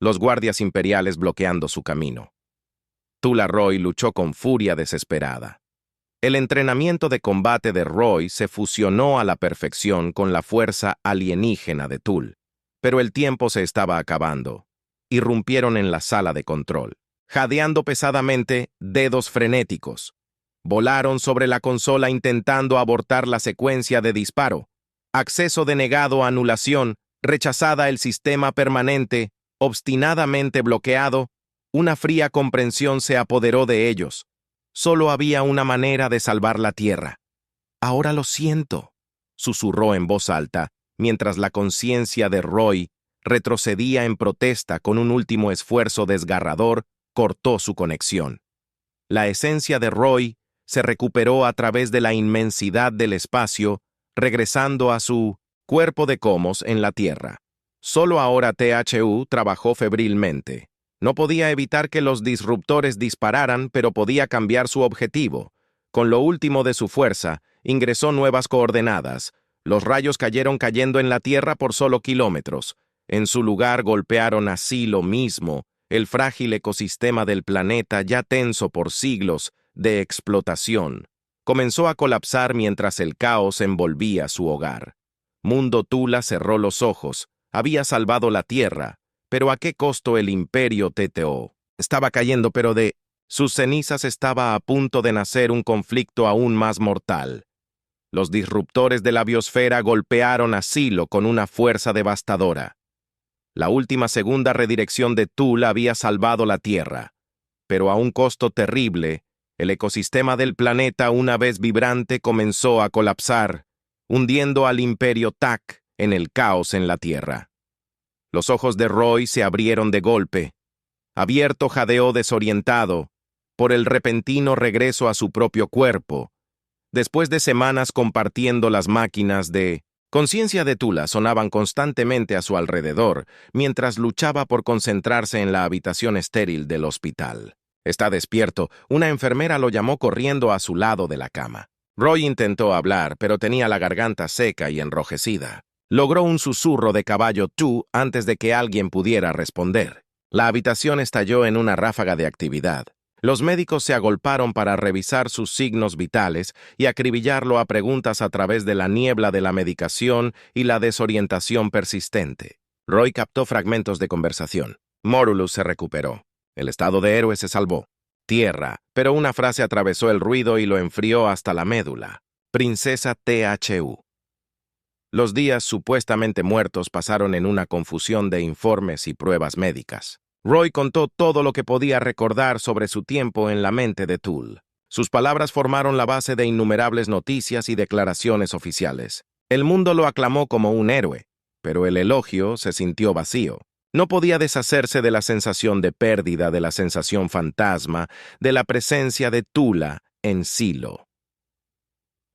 Speaker 1: Los guardias imperiales bloqueando su camino. Tula Roy luchó con furia desesperada. El entrenamiento de combate de Roy se fusionó a la perfección con la fuerza alienígena de Tul. Pero el tiempo se estaba acabando. Irrumpieron en la sala de control, jadeando pesadamente, dedos frenéticos. Volaron sobre la consola intentando abortar la secuencia de disparo. Acceso denegado, anulación, rechazada el sistema permanente, obstinadamente bloqueado. Una fría comprensión se apoderó de ellos. Solo había una manera de salvar la Tierra. «Ahora lo siento», susurró en voz alta, mientras la conciencia de Roy retrocedía en protesta con un último esfuerzo desgarrador, cortó su conexión. La esencia de Roy se recuperó a través de la inmensidad del espacio, regresando a su cuerpo de Comos en la Tierra. Solo ahora THU trabajó febrilmente. No podía evitar que los disruptores dispararan, pero podía cambiar su objetivo. Con lo último de su fuerza, ingresó nuevas coordenadas. Los rayos cayeron cayendo en la Tierra por solo kilómetros. En su lugar golpearon así lo mismo, el frágil ecosistema del planeta ya tenso por siglos de explotación. Comenzó a colapsar mientras el caos envolvía su hogar. Mundo Tula cerró los ojos. Había salvado la Tierra. Pero ¿a qué costo el imperio TTO? Estaba cayendo, pero de sus cenizas estaba a punto de nacer un conflicto aún más mortal. Los disruptores de la biosfera golpearon a Silo con una fuerza devastadora. La última segunda redirección de Tul había salvado la Tierra. Pero a un costo terrible, el ecosistema del planeta, una vez vibrante, comenzó a colapsar, hundiendo al imperio Tak en el caos en la Tierra. Los ojos de Roy se abrieron de golpe. Abierto jadeó desorientado por el repentino regreso a su propio cuerpo. Después de semanas compartiendo las máquinas de conciencia de Tula sonaban constantemente a su alrededor, mientras luchaba por concentrarse en la habitación estéril del hospital. «Está despierto», una enfermera lo llamó corriendo a su lado de la cama. Roy intentó hablar, pero tenía la garganta seca y enrojecida. Logró un susurro de caballo tú antes de que alguien pudiera responder. La habitación estalló en una ráfaga de actividad. Los médicos se agolparon para revisar sus signos vitales y acribillarlo a preguntas a través de la niebla de la medicación y la desorientación persistente. Roy captó fragmentos de conversación. Morulus se recuperó. El estado de héroe se salvó. Tierra, pero una frase atravesó el ruido y lo enfrió hasta la médula. Princesa THU. Los días supuestamente muertos pasaron en una confusión de informes y pruebas médicas. Roy contó todo lo que podía recordar sobre su tiempo en la mente de Tul. Sus palabras formaron la base de innumerables noticias y declaraciones oficiales. El mundo lo aclamó como un héroe, pero el elogio se sintió vacío. No podía deshacerse de la sensación de pérdida, de la sensación fantasma, de la presencia de Tula en Silo.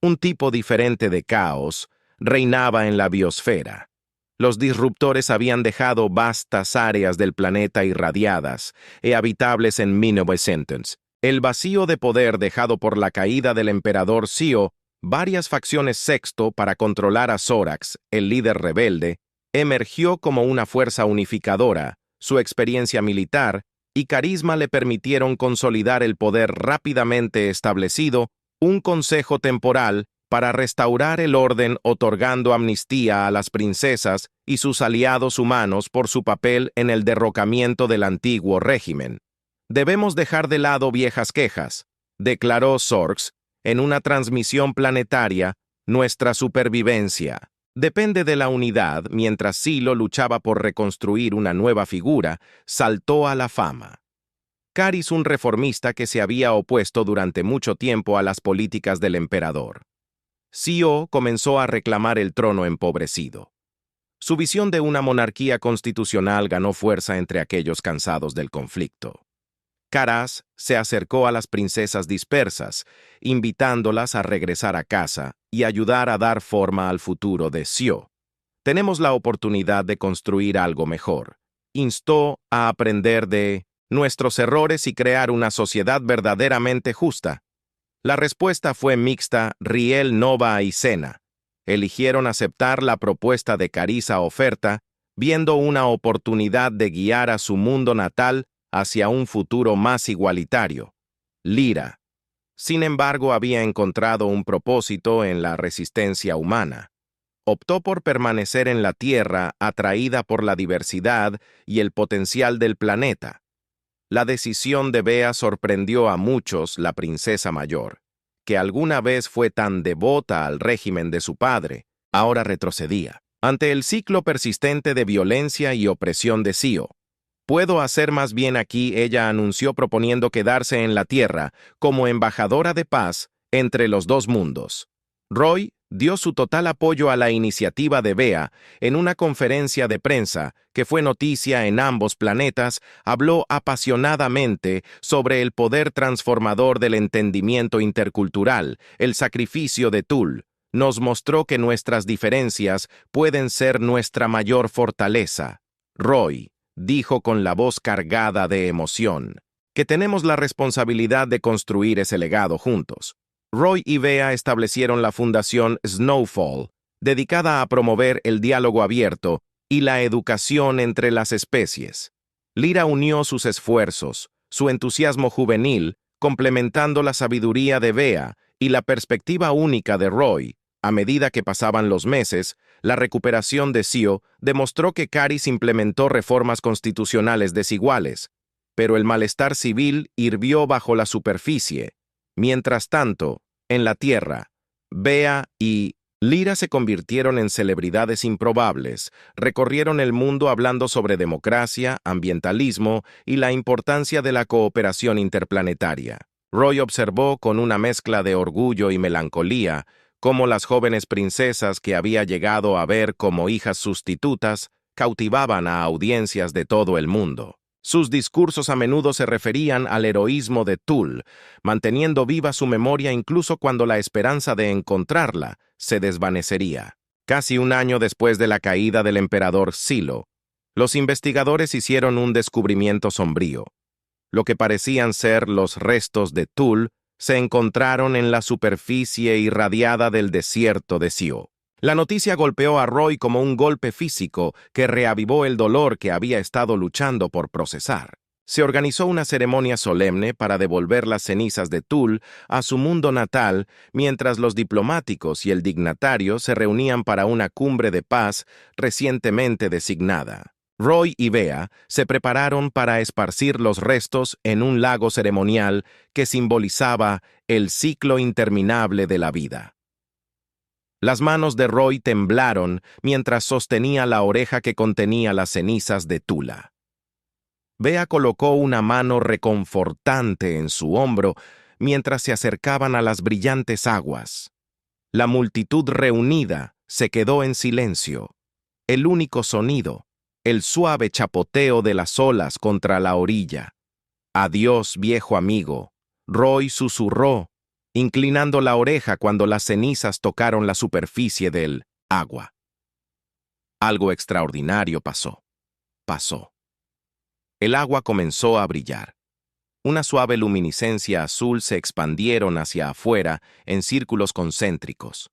Speaker 1: Un tipo diferente de caos reinaba en la biosfera. Los disruptores habían dejado vastas áreas del planeta irradiadas e habitables en 1900. El vacío de poder dejado por la caída del emperador Sio, varias facciones sexto para controlar a Zorax, el líder rebelde, emergió como una fuerza unificadora. Su experiencia militar y carisma le permitieron consolidar el poder rápidamente establecido, un consejo temporal para restaurar el orden otorgando amnistía a las princesas y sus aliados humanos por su papel en el derrocamiento del antiguo régimen. Debemos dejar de lado viejas quejas, declaró Zorx en una transmisión planetaria. Nuestra supervivencia depende de la unidad. Mientras Silo luchaba por reconstruir una nueva figura, saltó a la fama. Caris, un reformista que se había opuesto durante mucho tiempo a las políticas del emperador. Sio comenzó a reclamar el trono empobrecido. Su visión de una monarquía constitucional ganó fuerza entre aquellos cansados del conflicto. Karaz se acercó a las princesas dispersas, invitándolas a regresar a casa y ayudar a dar forma al futuro de Sio. Tenemos la oportunidad de construir algo mejor. Instó a aprender de nuestros errores y crear una sociedad verdaderamente justa. La respuesta fue mixta. Riel, Nova y Sena eligieron aceptar la propuesta de Carissa oferta, viendo una oportunidad de guiar a su mundo natal hacia un futuro más igualitario. Lyra, sin embargo, había encontrado un propósito en la resistencia humana. Optó por permanecer en la Tierra, atraída por la diversidad y el potencial del planeta. La decisión de Bea sorprendió a muchos. La princesa mayor, que alguna vez fue tan devota al régimen de su padre, ahora retrocedía ante el ciclo persistente de violencia y opresión de Sio. Puedo hacer más bien aquí, ella anunció, proponiendo quedarse en la Tierra como embajadora de paz entre los dos mundos. Roy dio su total apoyo a la iniciativa de Bea en una conferencia de prensa que fue noticia en ambos planetas. Habló apasionadamente sobre el poder transformador del entendimiento intercultural. El sacrificio de Tul nos mostró que nuestras diferencias pueden ser nuestra mayor fortaleza. Roy dijo con la voz cargada de emoción, que tenemos la responsabilidad de construir ese legado juntos. Roy y Bea establecieron la Fundación Snowfall, dedicada a promover el diálogo abierto y la educación entre las especies. Lyra unió sus esfuerzos, su entusiasmo juvenil, complementando la sabiduría de Bea y la perspectiva única de Roy. A medida que pasaban los meses, la recuperación de Sio demostró que Caris implementó reformas constitucionales desiguales, pero el malestar civil hirvió bajo la superficie. Mientras tanto, en la Tierra, Bea y Lyra se convirtieron en celebridades improbables. Recorrieron el mundo hablando sobre democracia, ambientalismo y la importancia de la cooperación interplanetaria. Roy observó con una mezcla de orgullo y melancolía cómo las jóvenes princesas que había llegado a ver como hijas sustitutas cautivaban a audiencias de todo el mundo. Sus discursos a menudo se referían al heroísmo de Tul, manteniendo viva su memoria incluso cuando la esperanza de encontrarla se desvanecería. Casi un año después de la caída del emperador Silo, los investigadores hicieron un descubrimiento sombrío. Lo que parecían ser los restos de Tul se encontraron en la superficie irradiada del desierto de Sio. La noticia golpeó a Roy como un golpe físico que reavivó el dolor que había estado luchando por procesar. Se organizó una ceremonia solemne para devolver las cenizas de Tul a su mundo natal, mientras los diplomáticos y el dignatario se reunían para una cumbre de paz recientemente designada. Roy y Bea se prepararon para esparcir los restos en un lago ceremonial que simbolizaba el ciclo interminable de la vida. Las manos de Roy temblaron mientras sostenía la oreja que contenía las cenizas de Tula. Bea colocó una mano reconfortante en su hombro mientras se acercaban a las brillantes aguas. La multitud reunida se quedó en silencio. El único sonido, el suave chapoteo de las olas contra la orilla. «Adiós, viejo amigo», Roy susurró, inclinando la oreja cuando las cenizas tocaron la superficie del agua. Algo extraordinario pasó. El agua comenzó a brillar. Una suave luminiscencia azul se expandieron hacia afuera en círculos concéntricos.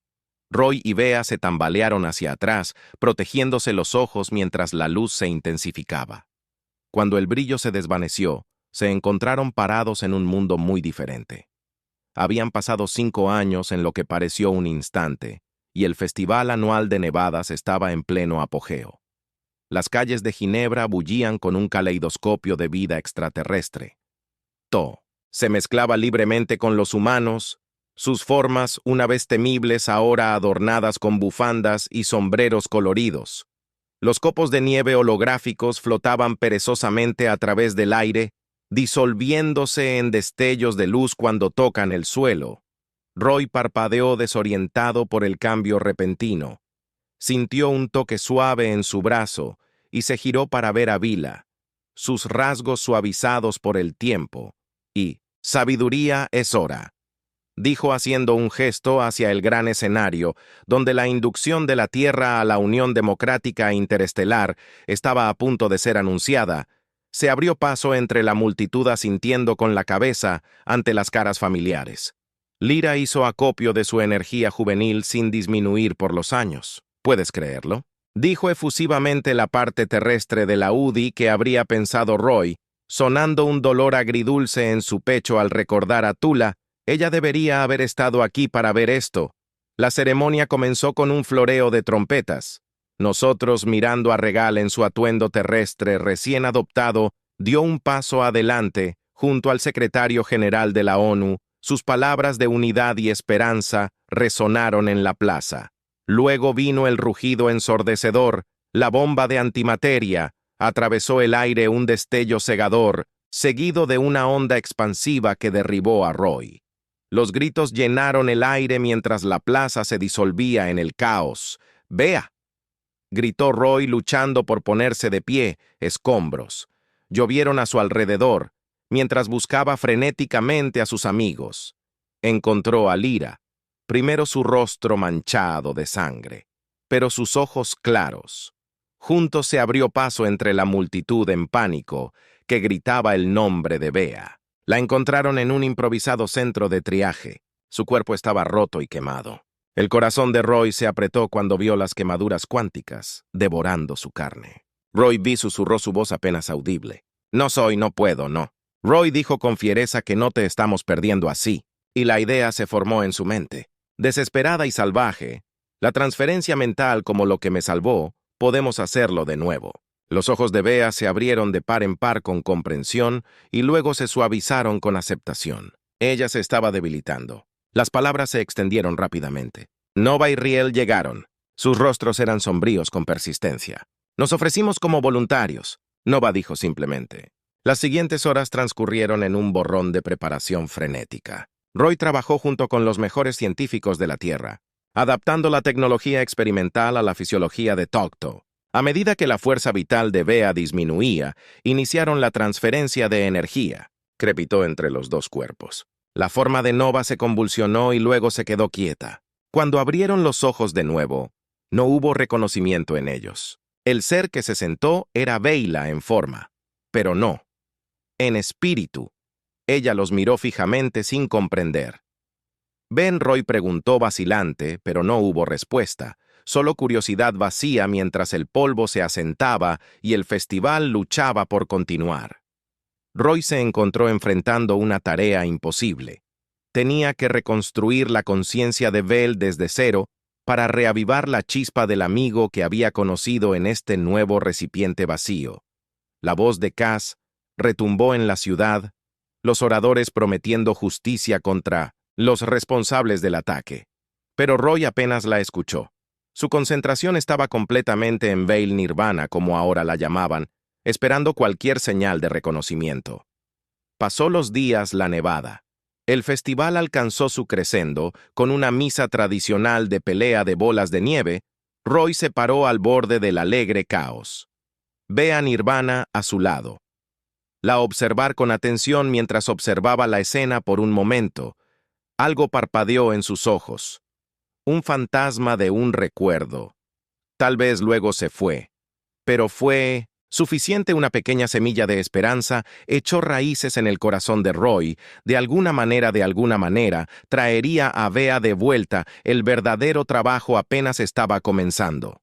Speaker 1: Roy y Bea se tambalearon hacia atrás, protegiéndose los ojos mientras la luz se intensificaba. Cuando el brillo se desvaneció, se encontraron parados en un mundo muy diferente. Habían pasado 5 años en lo que pareció un instante, y el Festival Anual de Nevadas estaba en pleno apogeo. Las calles de Ginebra bullían con un caleidoscopio de vida extraterrestre. Se mezclaba libremente con los humanos, sus formas, una vez temibles, ahora adornadas con bufandas y sombreros coloridos. Los copos de nieve holográficos flotaban perezosamente a través del aire, disolviéndose en destellos de luz cuando tocan el suelo. Roy parpadeó desorientado por el cambio repentino. Sintió un toque suave en su brazo y se giró para ver a Vila, sus rasgos suavizados por el tiempo, y «Sabiduría es hora», dijo haciendo un gesto hacia el gran escenario, donde la inducción de la Tierra a la Unión Democrática Interestelar estaba a punto de ser anunciada. Se abrió paso entre la multitud asintiendo con la cabeza ante las caras familiares. Lyra hizo acopio de su energía juvenil sin disminuir por los años. ¿Puedes creerlo? Dijo efusivamente la parte terrestre de la UDI que habría pensado Roy, sonando un dolor agridulce en su pecho al recordar a Tula. Ella debería haber estado aquí para ver esto. La ceremonia comenzó con un floreo de trompetas. Nosotros, mirando a Regal en su atuendo terrestre recién adoptado, dio un paso adelante, junto al secretario general de la ONU. Sus palabras de unidad y esperanza resonaron en la plaza. Luego vino el rugido ensordecedor, la bomba de antimateria, atravesó el aire un destello cegador, seguido de una onda expansiva que derribó a Roy. Los gritos llenaron el aire mientras la plaza se disolvía en el caos. «¡Vea!», gritó Roy luchando por ponerse de pie, escombros. Llovieron a su alrededor, mientras buscaba frenéticamente a sus amigos. Encontró a Lyra, primero su rostro manchado de sangre, pero sus ojos claros. Juntos se abrió paso entre la multitud en pánico que gritaba el nombre de Bea. La encontraron en un improvisado centro de triaje. Su cuerpo estaba roto y quemado. El corazón de Roy se apretó cuando vio las quemaduras cuánticas, devorando su carne. Roy B susurró su voz apenas audible. «No puedo, no». Roy dijo con fiereza que no te estamos perdiendo así, y la idea se formó en su mente. Desesperada y salvaje, la transferencia mental como lo que me salvó, podemos hacerlo de nuevo. Los ojos de Bea se abrieron de par en par con comprensión y luego se suavizaron con aceptación. Ella se estaba debilitando. Las palabras se extendieron rápidamente. Nova y Riel llegaron. Sus rostros eran sombríos con persistencia. «Nos ofrecimos como voluntarios», Nova dijo simplemente. Las siguientes horas transcurrieron en un borrón de preparación frenética. Roy trabajó junto con los mejores científicos de la Tierra, adaptando la tecnología experimental a la fisiología de Tocto. A medida que la fuerza vital de Bea disminuía, iniciaron la transferencia de energía. Crepitó entre los dos cuerpos. La forma de Nova se convulsionó y luego se quedó quieta. Cuando abrieron los ojos de nuevo, no hubo reconocimiento en ellos. El ser que se sentó era Veila en forma, pero no, en espíritu. Ella los miró fijamente sin comprender. Ben Roy preguntó vacilante, pero no hubo respuesta, solo curiosidad vacía mientras el polvo se asentaba y el festival luchaba por continuar. Roy se encontró enfrentando una tarea imposible. Tenía que reconstruir la conciencia de Bell desde cero para reavivar la chispa del amigo que había conocido en este nuevo recipiente vacío. La voz de Cass retumbó en la ciudad, los oradores prometiendo justicia contra los responsables del ataque. Pero Roy apenas la escuchó. Su concentración estaba completamente en Veil Nirvana, como ahora la llamaban, esperando cualquier señal de reconocimiento. Pasó los días la nevada. El festival alcanzó su crescendo con una misa tradicional de pelea de bolas de nieve. Roy se paró al borde del alegre caos. Ve a Nirvana a su lado. La observar con atención mientras observaba la escena por un momento. Algo parpadeó en sus ojos. Un fantasma de un recuerdo. Tal vez luego se fue. Pero fue Suficiente una pequeña semilla de esperanza echó raíces en el corazón de Roy. De alguna manera, traería a Bea de vuelta. El verdadero trabajo apenas estaba comenzando.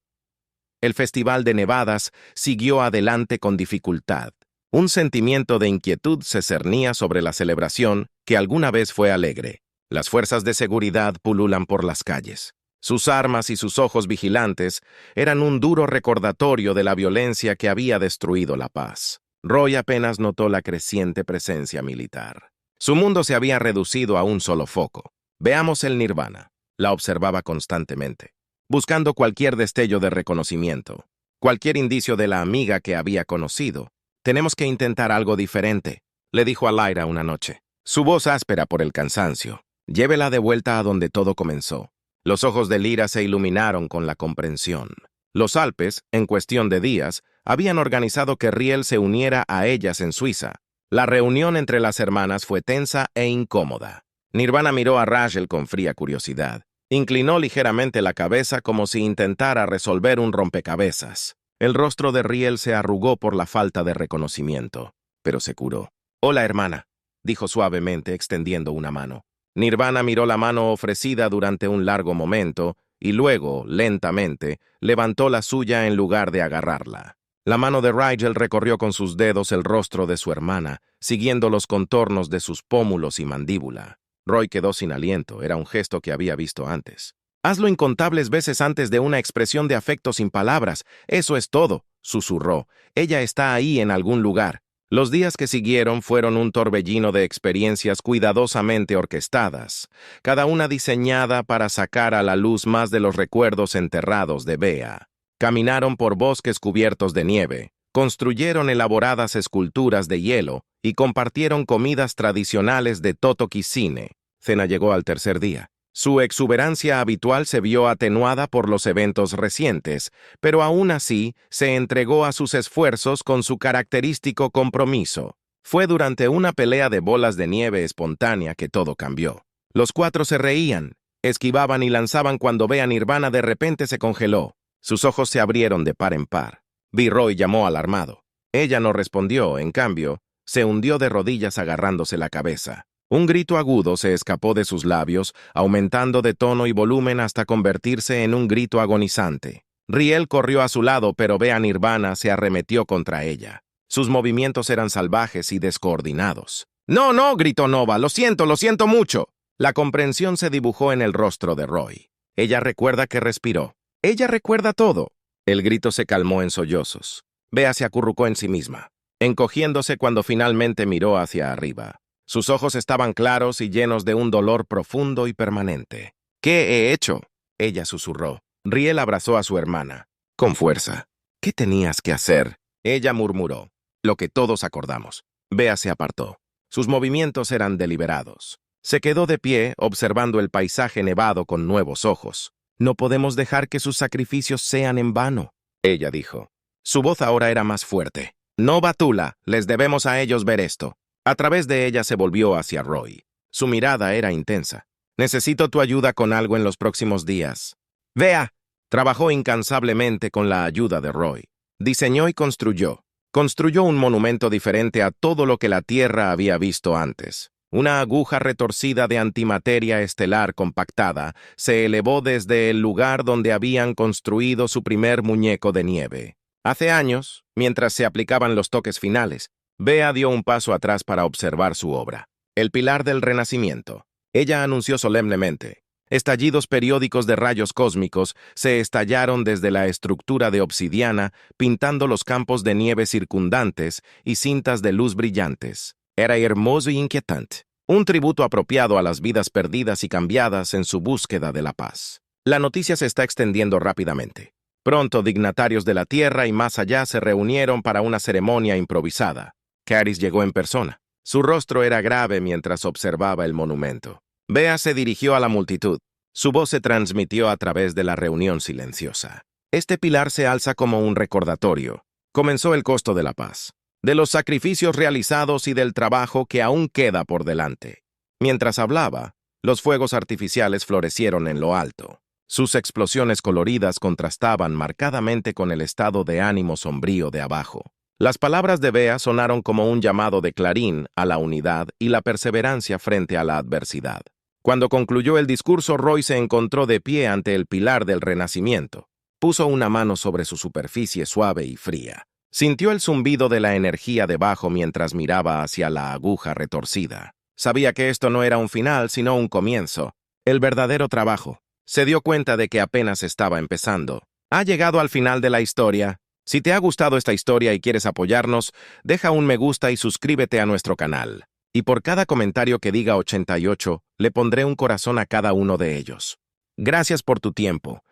Speaker 1: El Festival de Nevadas siguió adelante con dificultad. Un sentimiento de inquietud se cernía sobre la celebración, que alguna vez fue alegre. Las fuerzas de seguridad pululan por las calles. Sus armas y sus ojos vigilantes eran un duro recordatorio de la violencia que había destruido la paz. Roy apenas notó la creciente presencia militar. Su mundo se había reducido a un solo foco. Veamos el Nirvana. La observaba constantemente, buscando cualquier destello de reconocimiento, cualquier indicio de la amiga que había conocido. «Tenemos que intentar algo diferente», le dijo a Lyra una noche, su voz áspera por el cansancio. «Llévela de vuelta a donde todo comenzó». Los ojos de Lyra se iluminaron con la comprensión. Los Alpes, en cuestión de días, habían organizado que Riel se uniera a ellas en Suiza. La reunión entre las hermanas fue tensa e incómoda. Nirvana miró a Rachel con fría curiosidad. Inclinó ligeramente la cabeza como si intentara resolver un rompecabezas. El rostro de Riel se arrugó por la falta de reconocimiento, pero se curó. «Hola, hermana», dijo suavemente, extendiendo una mano. Nirvana miró la mano ofrecida durante un largo momento y luego, lentamente, levantó la suya en lugar de agarrarla. La mano de Rachel recorrió con sus dedos el rostro de su hermana, siguiendo los contornos de sus pómulos y mandíbula. Roy quedó sin aliento, era un gesto que había visto antes. «Hazlo incontables veces antes de una expresión de afecto sin palabras. Eso es todo», susurró. «Ella está ahí en algún lugar». Los días que siguieron fueron un torbellino de experiencias cuidadosamente orquestadas, cada una diseñada para sacar a la luz más de los recuerdos enterrados de Bea. Caminaron por bosques cubiertos de nieve, construyeron elaboradas esculturas de hielo y compartieron comidas tradicionales de Totokisine. Cena llegó al tercer día. Su exuberancia habitual se vio atenuada por los eventos recientes, pero aún así se entregó a sus esfuerzos con su característico compromiso. Fue durante una pelea de bolas de nieve espontánea que todo cambió. Los cuatro se reían, esquivaban y lanzaban cuando Bea Nirvana de repente se congeló. Sus ojos se abrieron de par en par. B-Roy llamó alarmado. Ella no respondió, en cambio, se hundió de rodillas agarrándose la cabeza. Un grito agudo se escapó de sus labios, aumentando de tono y volumen hasta convertirse en un grito agonizante. Riel corrió a su lado, pero Bea Nirvana se arremetió contra ella. Sus movimientos eran salvajes y descoordinados. «No, no», gritó Nova, lo siento mucho». La comprensión se dibujó en el rostro de Roy. Ella recuerda que respiró. Ella recuerda todo. El grito se calmó en sollozos. Bea se acurrucó en sí misma, encogiéndose cuando finalmente miró hacia arriba. Sus ojos estaban claros y llenos de un dolor profundo y permanente. «¿Qué he hecho?», ella susurró. Riel abrazó a su hermana, con fuerza. «¿Qué tenías que hacer?», ella murmuró. «Lo que todos acordamos». Bea se apartó. Sus movimientos eran deliberados. Se quedó de pie, observando el paisaje nevado con nuevos ojos. «No podemos dejar que sus sacrificios sean en vano», ella dijo. Su voz ahora era más fuerte. «No, Batula, les debemos a ellos ver esto». A través de ella se volvió hacia Roy. Su mirada era intensa. «Necesito tu ayuda con algo en los próximos días». «Vea». Trabajó incansablemente con la ayuda de Roy. Diseñó y construyó. Construyó un monumento diferente a todo lo que la Tierra había visto antes. Una aguja retorcida de antimateria estelar compactada se elevó desde el lugar donde habían construido su primer muñeco de nieve. Hace años, mientras se aplicaban los toques finales, Bea dio un paso atrás para observar su obra. El pilar del Renacimiento. Ella anunció solemnemente. Estallidos periódicos de rayos cósmicos se estallaron desde la estructura de obsidiana, pintando los campos de nieve circundantes y cintas de luz brillantes. Era hermoso y inquietante. Un tributo apropiado a las vidas perdidas y cambiadas en su búsqueda de la paz. La noticia se está extendiendo rápidamente. Pronto dignatarios de la Tierra y más allá se reunieron para una ceremonia improvisada. Caris llegó en persona. Su rostro era grave mientras observaba el monumento. Bea se dirigió a la multitud. Su voz se transmitió a través de la reunión silenciosa. Este pilar se alza como un recordatorio. Comenzó el costo de la paz, de los sacrificios realizados y del trabajo que aún queda por delante. Mientras hablaba, los fuegos artificiales florecieron en lo alto. Sus explosiones coloridas contrastaban marcadamente con el estado de ánimo sombrío de abajo. Las palabras de Bea sonaron como un llamado de clarín a la unidad y la perseverancia frente a la adversidad. Cuando concluyó el discurso, Roy se encontró de pie ante el pilar del Renacimiento. Puso una mano sobre su superficie suave y fría. Sintió el zumbido de la energía debajo mientras miraba hacia la aguja retorcida. Sabía que esto no era un final, sino un comienzo. El verdadero trabajo. Se dio cuenta de que apenas estaba empezando. Ha llegado al final de la historia. Si te ha gustado esta historia y quieres apoyarnos, deja un me gusta y suscríbete a nuestro canal. Y por cada comentario que diga 88, le pondré un corazón a cada uno de ellos. Gracias por tu tiempo.